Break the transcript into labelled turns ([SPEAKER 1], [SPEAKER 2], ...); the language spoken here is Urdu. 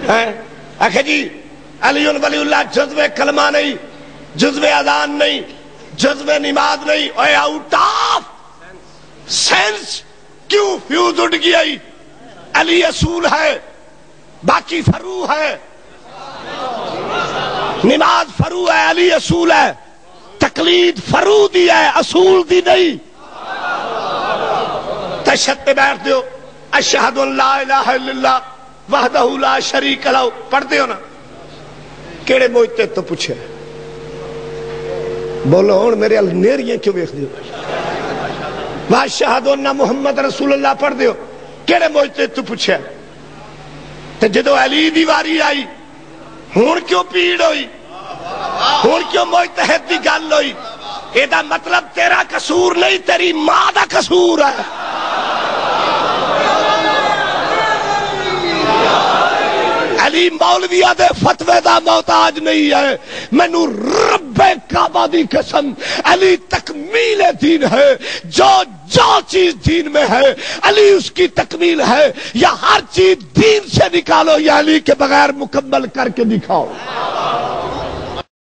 [SPEAKER 1] آخر جی علی ولی اللہ جزو کلمہ نہیں، جزو اذان نہیں، جزو نماز نہیں، اوے آؤٹ آف سینس کیوں فیوز اٹھ گیا؟ علی اصول ہے، باقی فرو ہے، نماز فرو ہے، علی اصول ہے، تقلید فرو دی ہے، اصول دی نہیں۔ تشہد پہ بیٹھ دیو، اشہد ان لا الہ الا اللہ وحدہ لا شریک لہ پڑھ دیو نا، کیڑے موجتے تو پوچھے بولو ہون میرے نیریاں کیوں بیخ دیو؟ واشہد ان محمد رسول اللہ پڑھ دیو، کیڑے موجتے تو پوچھے؟ تو جدو علی دی واری آئی ہون کیوں پیڑ ہوئی، ہون کیوں مجتہد دی گل ہوئی؟ اے دا مطلب تیرا قصور نہیں، تیری ماں دا قصور ہے۔ علی مولویہ دے فتوے دا محتاج نہیں ہے، مینوں رب کعبہ دی قسم علی تکمیل دین ہے، جو چیز دین میں ہے علی اس کی تکمیل ہے، یا ہر چیز دین سے نکالو یا علی کے بغیر مکمل کر کے دکھاؤ۔